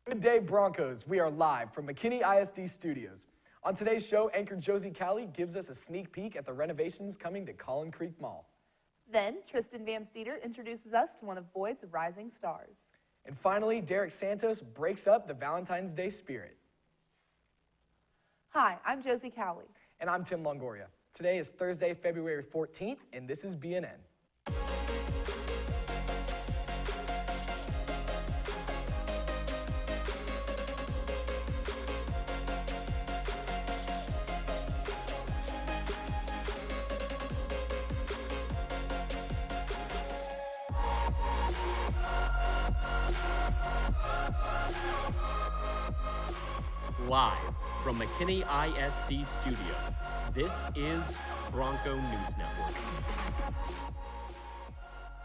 Good day, Broncos. We are live from McKinney ISD Studios. On today's show, anchor Josie Callie gives us a sneak peek at the renovations coming to Collin Creek Mall. Then, Tristan Van Steeder introduces us to one of Boyd's rising stars. And finally, Derek Santos breaks up the Valentine's Day spirit. Hi, I'm Josie Cowley. And I'm Tim Longoria. Today is Thursday, February 14th, and this is BNN. Live from McKinney ISD Studio, this is Bronco News Network.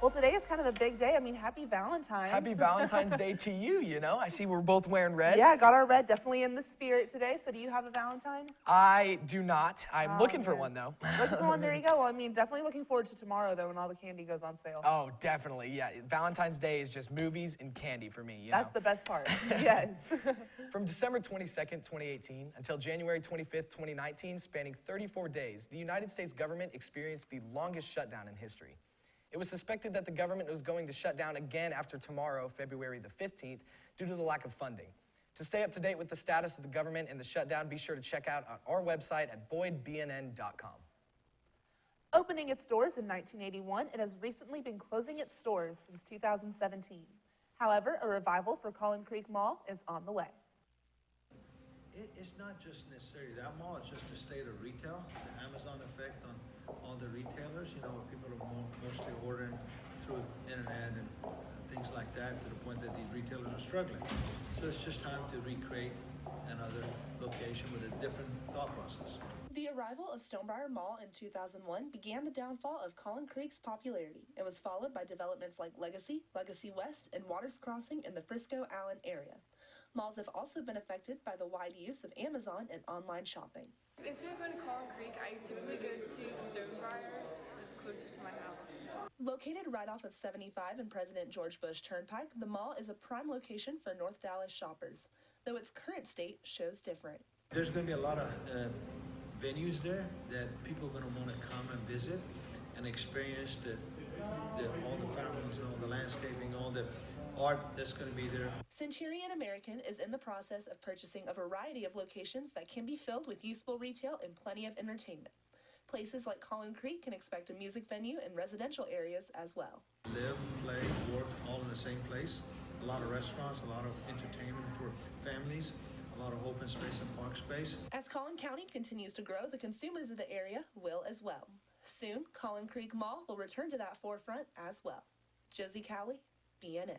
Well, today is kind of a big day. I mean, happy Valentine's. Happy Valentine's Day to you, you know. I see we're both wearing red. Yeah, got our red, definitely in the spirit today. So do you have a Valentine? I do not. I'm looking for one, though. Looking for one, there you go. Well, I mean, definitely looking forward to tomorrow, though, when all the candy goes on sale. Oh, definitely, yeah. Valentine's Day is just movies and candy for me, you know. That's the best part, yes. From December 22nd, 2018 until January 25th, 2019, spanning 34 days, the United States government experienced the longest shutdown in history. It was suspected that the government was going to shut down again after tomorrow, February the 15th, due to the lack of funding. To stay up to date with the status of the government and the shutdown, be sure to check out our website at boydbnn.com. Opening its doors in 1981, it has recently been closing its stores since 2017. However, a revival for Collin Creek Mall is on the way. It's not just necessarily that mall, it's just the state of retail, the Amazon effect on all the retailers, you know, people are mostly ordering through internet and things like that to the point that these retailers are struggling. So it's just time to recreate another location with a different thought process. The arrival of Stonebriar Mall in 2001 began the downfall of Collin Creek's popularity. It was followed by developments like Legacy, Legacy West, and Waters Crossing in the Frisco-Allen area. Malls have also been affected by the wide use of Amazon and online shopping. Instead of going to Collin Creek, I typically go to Stonebriar. It's closer to my house. Located right off of 75 and President George Bush Turnpike, the mall is a prime location for North Dallas shoppers, though its current state shows different. There's going to be a lot of venues there that people are going to want to come and visit and experience all the fountains, all the landscaping, all the art that's going to be there. Centurion American is in the process of purchasing a variety of locations that can be filled with useful retail and plenty of entertainment. Places like Collin Creek can expect a music venue and residential areas as well. Live, play, work all in the same place. A lot of restaurants, a lot of entertainment for families, a lot of open space and park space. As Collin County continues to grow, the consumers of the area will as well. Soon, Collin Creek Mall will return to that forefront as well. Josie Cowley, BNN.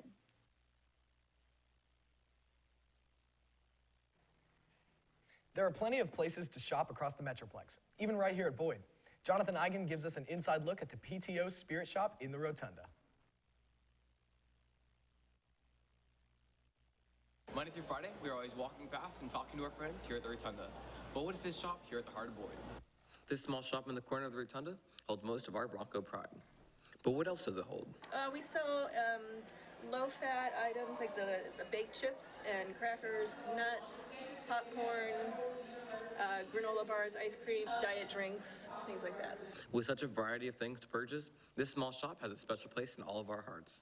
There are plenty of places to shop across the Metroplex, even right here at Boyd. Jonathan Eigen gives us an inside look at the PTO Spirit Shop in the Rotunda. Monday through Friday, we are always walking past and talking to our friends here at the Rotunda. But what is this shop here at the heart of Boyd? This small shop in the corner of the Rotunda holds most of our Bronco pride. But what else does it hold? We sell low-fat items like the baked chips and crackers, nuts, popcorn, granola bars, ice cream, diet drinks, things like that. With such a variety of things to purchase, this small shop has a special place in all of our hearts.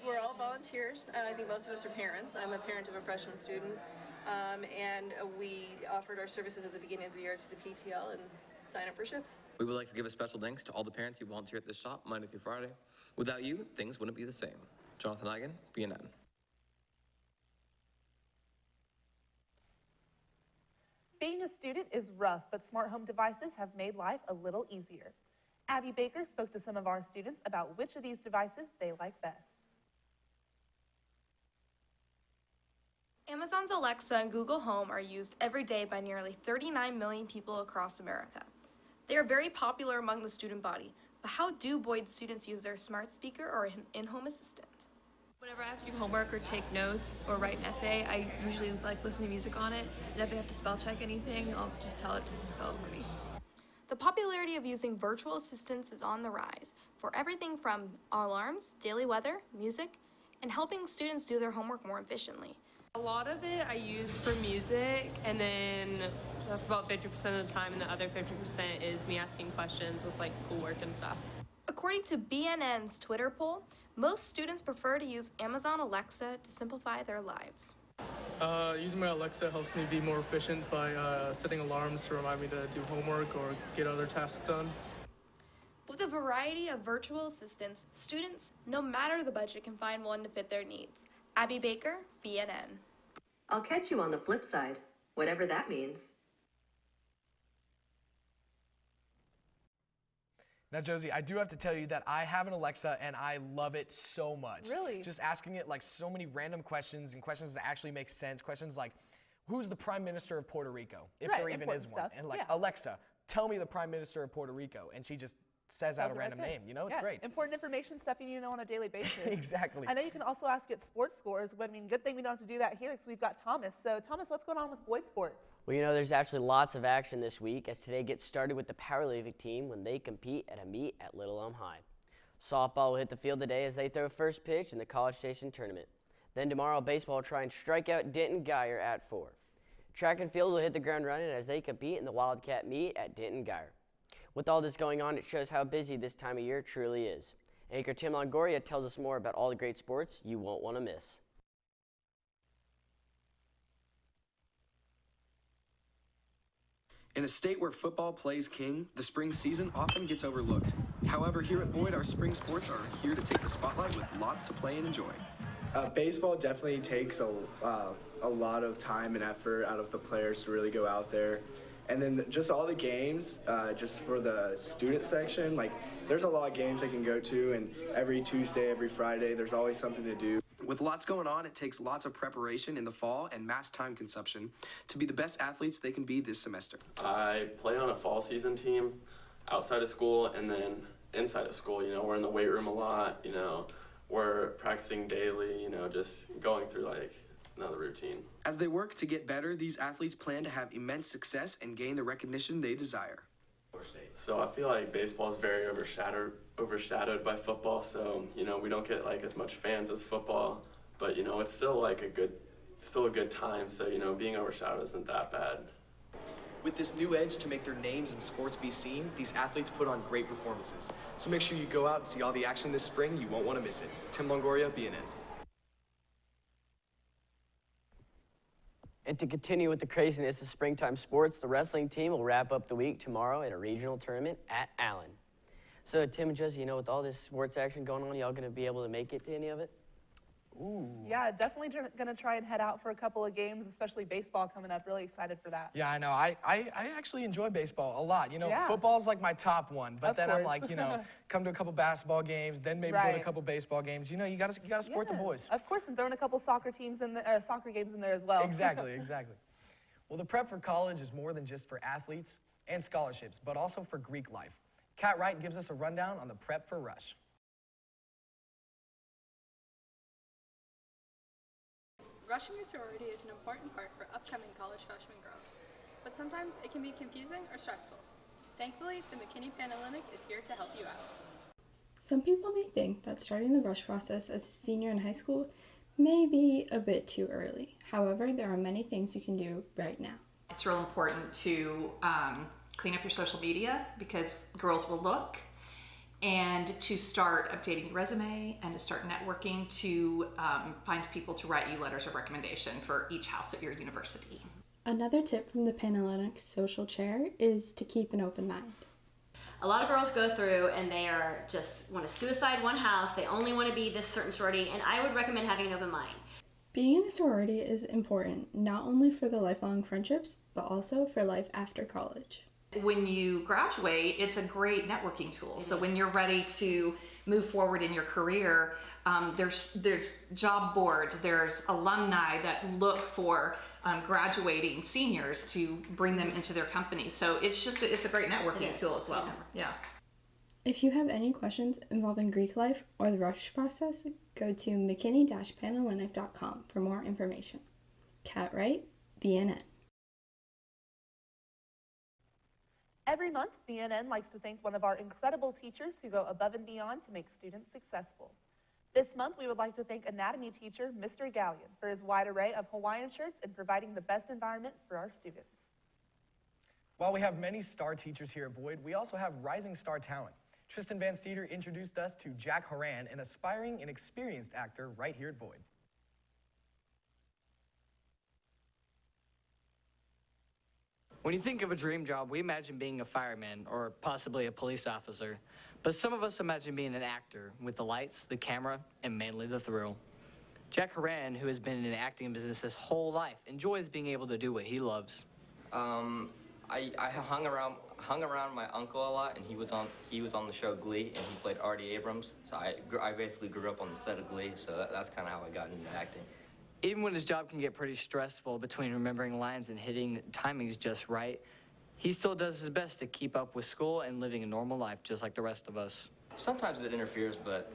We're all volunteers. I think most of us are parents. I'm a parent of a freshman student, and we offered our services at the beginning of the year to the PTL and sign up for shifts. We would like to give a special thanks to all the parents who volunteer at this shop Monday through Friday. Without you, things wouldn't be the same. Jonathan Eigen, BNN. Being a student is rough, but smart home devices have made life a little easier. Abby Baker spoke to some of our students about which of these devices they like best. Amazon's Alexa and Google Home are used every day by nearly 39 million people across America. They are very popular among the student body, but how do Boyd students use their smart speaker or in-home assistant? Whenever I have to do homework or take notes or write an essay, I usually like listening to music on it, and if I have to spell check anything, I'll just tell it to spell it for me. The popularity of using virtual assistants is on the rise for everything from alarms, daily weather, music, and helping students do their homework more efficiently. A lot of it I use for music, and then that's about 50% of the time, and the other 50% is me asking questions with like schoolwork and stuff. According to BNN's Twitter poll, most students prefer to use Amazon Alexa to simplify their lives. Using my Alexa helps me be more efficient by setting alarms to remind me to do homework or get other tasks done. With a variety of virtual assistants, students, no matter the budget, can find one to fit their needs. Abby Baker, BNN. I'll catch you on the flip side, whatever that means. Now, Josie, I do have to tell you that I have an Alexa and I love it so much. Really? Just asking it like so many random questions and questions that actually make sense. Questions like, who's the Prime Minister of Puerto Rico? If there even is one. And like, Alexa, tell me the Prime Minister of Puerto Rico. And she just says out a random name. You know, it's great. Important information, stuff you need to know on a daily basis. Exactly. I know you can also ask it sports scores, but I mean, good thing we don't have to do that here because we've got Thomas. So Thomas, what's going on with Boyd sports? Well, you know, there's actually lots of action this week as today gets started with the powerlifting team when they compete at a meet at Little Elm High. Softball will hit the field today as they throw first pitch in the College Station tournament. Then tomorrow, baseball will try and strike out Denton Geyer at 4. Track and field will hit the ground running as they compete in the Wildcat meet at Denton Geyer. With all this going on, it shows how busy this time of year truly is. Anchor Tim Longoria tells us more about all the great sports you won't want to miss. In a state where football plays king, the spring season often gets overlooked. However, here at Boyd, our spring sports are here to take the spotlight with lots to play and enjoy. Baseball definitely takes a lot of time and effort out of the players to really go out there. And then just all the games, just for the student section, like there's a lot of games they can go to, and every Tuesday, every Friday, there's always something to do. With lots going on, it takes lots of preparation in the fall and mass time consumption to be the best athletes they can be this semester. I play on a fall season team outside of school and then inside of school. You know, we're in the weight room a lot, you know, we're practicing daily, you know, just going through like another routine. As they work to get better, these athletes plan to have immense success and gain the recognition they desire. So I feel like baseball is very overshadowed by football. So, you know, we don't get like as much fans as football, but you know, it's still like a good time. So, you know, being overshadowed isn't that bad. With this new edge to make their names in sports be seen, these athletes put on great performances. So make sure you go out and see all the action this spring. You won't want to miss it. Tim Longoria, BNN. And to continue with the craziness of springtime sports, the wrestling team will wrap up the week tomorrow at a regional tournament at Allen. So Tim and Josie, you know, with all this sports action going on, y'all going to be able to make it to any of it? Ooh. Yeah, definitely going to try and head out for a couple of games, especially baseball coming up. Really excited for that. Yeah, I know. I actually enjoy baseball a lot. You know, football's like my top one, but then I'm like, you know, come to a couple basketball games, then maybe go to a couple baseball games. You know, you gotta support the boys. Of course, and throwing a couple soccer games in the soccer games in there as well. Exactly. Well, the prep for college is more than just for athletes and scholarships, but also for Greek life. Kat Wright gives us a rundown on the prep for Rush. Rushing a sorority is an important part for upcoming college freshman girls, but sometimes it can be confusing or stressful. Thankfully, the McKinney Panhellenic is here to help you out. Some people may think that starting the rush process as a senior in high school may be a bit too early. However, there are many things you can do right now. It's real important to clean up your social media because girls will look, and to start updating your resume and to start networking to find people to write you letters of recommendation for each house at your university. Another tip from the Panhellenic social chair is to keep an open mind. A lot of girls go through and they are just want to suicide one house, they only want to be this certain sorority, and I would recommend having an open mind. Being in a sorority is important not only for the lifelong friendships, but also for life after college. When you graduate, it's a great networking tool. So when you're ready to move forward in your career, there's job boards, there's alumni that look for graduating seniors to bring them into their company. So it's a great networking tool as well. Yeah. If you have any questions involving Greek life or the rush process, go to mckinney-panhellenic.com for more information. Kat Wright, BNN. Every month, BNN likes to thank one of our incredible teachers who go above and beyond to make students successful. This month, we would like to thank anatomy teacher Mr. Gallion for his wide array of Hawaiian shirts and providing the best environment for our students. While we have many star teachers here at Boyd, we also have rising star talent. Tristan Van Steeder introduced us to Jack Horan, an aspiring and experienced actor right here at Boyd. When you think of a dream job, we imagine being a fireman or possibly a police officer. But some of us imagine being an actor with the lights, the camera, and mainly the thrill. Jack Horan, who has been in the acting business his whole life, enjoys being able to do what he loves. I hung around my uncle a lot, and he was on the show Glee, and he played Artie Abrams. So I basically grew up on the set of Glee, so that's kind of how I got into acting. Even when his job can get pretty stressful between remembering lines and hitting timings just right, he still does his best to keep up with school and living a normal life just like the rest of us. Sometimes it interferes, but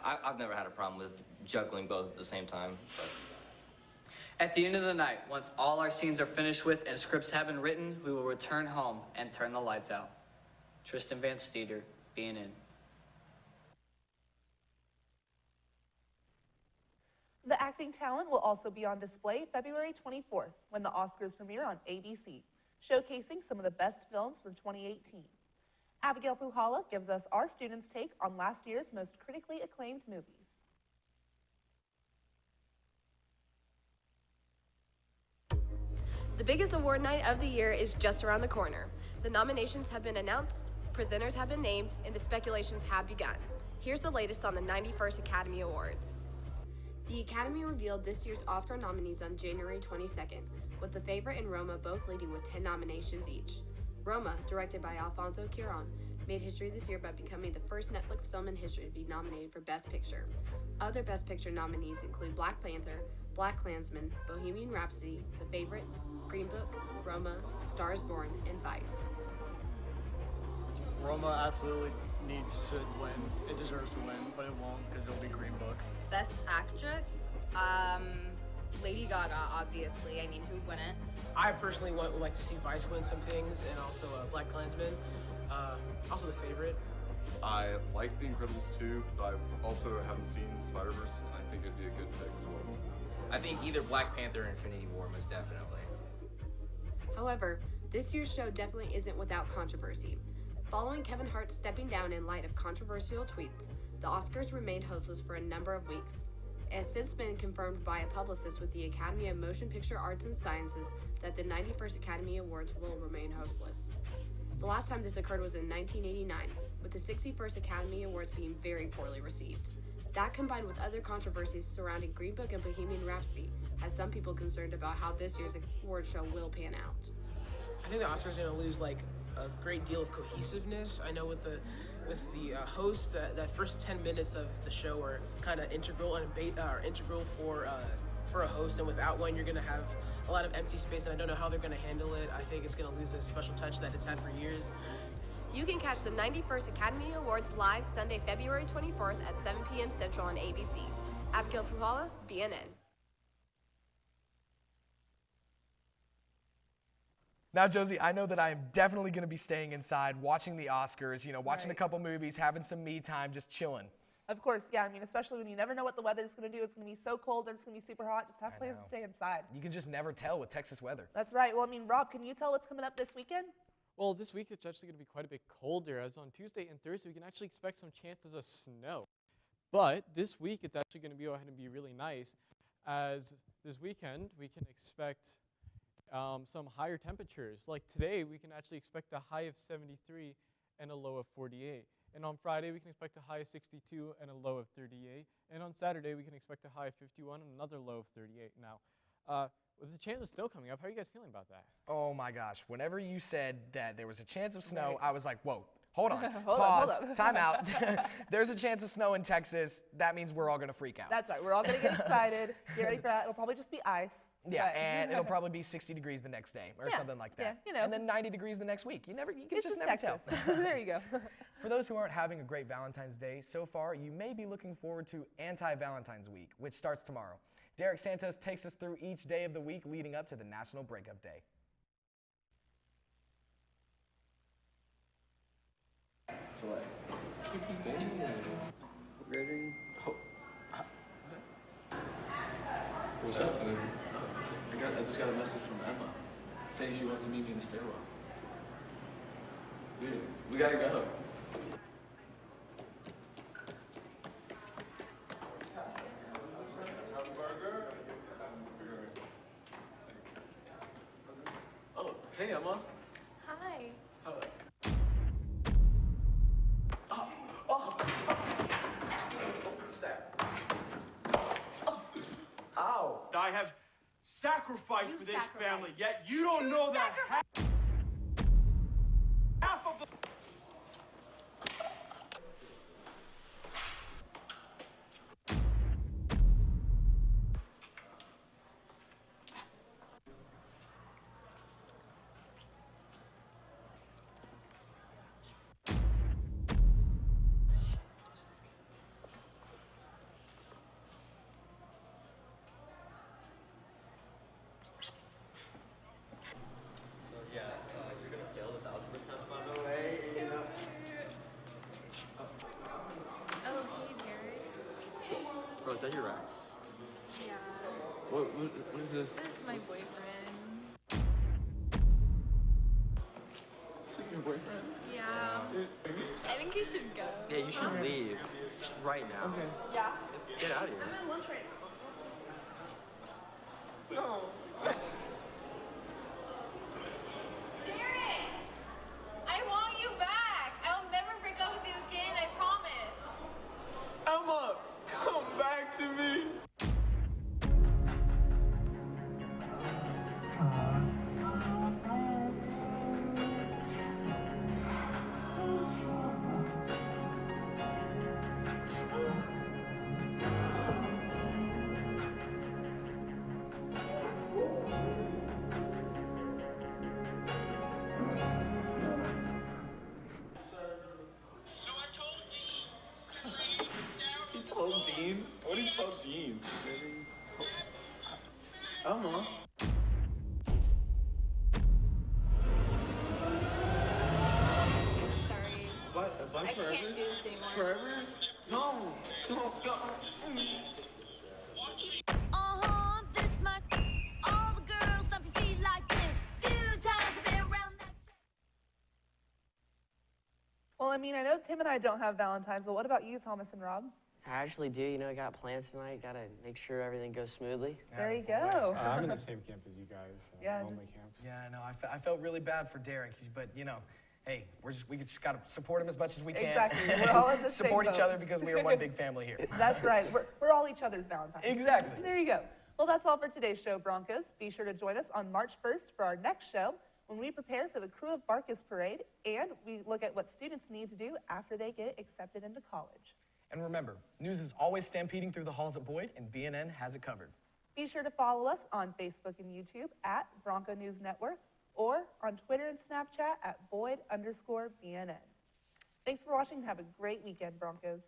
I've never had a problem with juggling both at the same time. But At the end of the night, once all our scenes are finished with and scripts have been written, we will return home and turn the lights out. Tristan Van Steeder, BNN. The acting talent will also be on display February 24th when the Oscars premiere on ABC, showcasing some of the best films from 2018. Abigail Puhala gives us our students' take on last year's most critically acclaimed movies. The biggest award night of the year is just around the corner. The nominations have been announced, presenters have been named, and the speculations have begun. Here's the latest on the 91st Academy Awards. The Academy revealed this year's Oscar nominees on January 22nd, with The Favorite and Roma both leading with 10 nominations each. Roma, directed by Alfonso Cuarón, made history this year by becoming the first Netflix film in history to be nominated for Best Picture. Other Best Picture nominees include Black Panther, BlacKkKlansman, Bohemian Rhapsody, The Favorite, Green Book, Roma, A Star is Born, and Vice. Roma absolutely needs to win. It deserves to win, but it won't because it'll be Green Book. Best Actress, Lady Gaga, obviously. I mean, who wouldn't? I personally would like to see Vice win some things, and also BlacKkKlansman. Also The Favorite. I like The Incredibles 2, but I also haven't seen Spider-Verse, and I think it'd be a good pick as well. I think either Black Panther or Infinity War, most definitely. However, this year's show definitely isn't without controversy. Following Kevin Hart stepping down in light of controversial tweets, the Oscars remained hostless for a number of weeks. It has since been confirmed by a publicist with the Academy of Motion Picture Arts and Sciences that the 91st Academy Awards will remain hostless. The last time this occurred was in 1989, with the 61st Academy Awards being very poorly received. That, combined with other controversies surrounding Green Book and Bohemian Rhapsody, has some people concerned about how this year's award show will pan out. I think the Oscars are going to lose like a great deal of cohesiveness. I know with the host, that first 10 minutes of the show are kind of integral for a host, and without one, you're going to have a lot of empty space, and I don't know how they're going to handle it. I think it's going to lose a special touch that it's had for years. You can catch the 91st Academy Awards live Sunday, February 24th at 7 p.m. Central on ABC. Abigail Puhala, BNN. Now, Josie, I know that I am definitely going to be staying inside, watching the Oscars, watching a couple movies, having some me time, just chilling. Of course, yeah. I mean, especially when you never know what the weather's going to do. It's going to be so cold or it's going to be super hot. Just have plans to stay inside. You can just never tell with Texas weather. That's right. Well, I mean, Rob, can you tell what's coming up this weekend? Well, this week it's actually going to be quite a bit colder, as on Tuesday and Thursday we can actually expect some chances of snow. But this week it's actually going to be really nice, as this weekend we can expect some higher temperatures. Like today we can actually expect a high of 73 and a low of 48. And on Friday we can expect a high of 62 and a low of 38. And on Saturday we can expect a high of 51 and another low of 38. Now, with the chance of snow coming up, how are you guys feeling about that? Oh my gosh, whenever you said that there was a chance of snow, I was like, whoa, hold on, Hold pause, on. time out. There's a chance of snow in Texas. That means we're all going to freak out. That's right. We're all going to get excited. Get ready for that. It'll probably just be ice. Yeah, but and it'll probably be 60 degrees the next day or something like that. Yeah, And then 90 degrees the next week. You can It's just never Texas. tell. There you go. For those who aren't having a great Valentine's Day so far, you may be looking forward to Anti-Valentine's Week, which starts tomorrow. Derek Santos takes us through each day of the week leading up to the National Breakup Day. So like, ready? What's up? I just got a message from Emma saying she wants to meet me in the stairwell. Dude, we gotta go. Oh, hey Emma. Hi. What's that? Ow! I have sacrificed for this family, yet you don't know that half of the... You're gonna fail this algebra test, by the way. You know. Oh, hey, Derek. Bro, is that your ex? Yeah. What is this? This is my boyfriend. Your boyfriend? Yeah. I think you should go. Yeah, you should leave right now. Okay. Yeah. Get out of here. I'm in lunch right now. No. Derek! I want you back. I'll never break up with you again, I promise. Emma, come back to me. He told Dean? What did he tell Dean? Emma. Sorry. Bye I forever? can't do this anymore. Forever? No. Don't go. This much. All the girls stomp your feet like this. Few times I've been around that. Well, I mean, I know Tim and I don't have Valentine's, but what about you, Thomas and Rob? I actually do. You know, I got plans tonight. Got to make sure everything goes smoothly. There you go. I'm in the same camp as you guys. Yeah, lonely camps. Yeah, no, I felt really bad for Derek, but you know, hey, we just gotta support him as much as we can. Exactly. We're all in the same support each boat. other because we are one big family here. That's right. We're all each other's Valentine's. Exactly. There you go. Well, that's all for today's show, Broncos. Be sure to join us on March 1st for our next show when we prepare for the Crew of Barkus Parade and we look at what students need to do after they get accepted into college. And remember, news is always stampeding through the halls at Boyd, and BNN has it covered. Be sure to follow us on Facebook and YouTube at Bronco News Network or on Twitter and Snapchat at Boyd_BNN. Thanks for watching and have a great weekend, Broncos.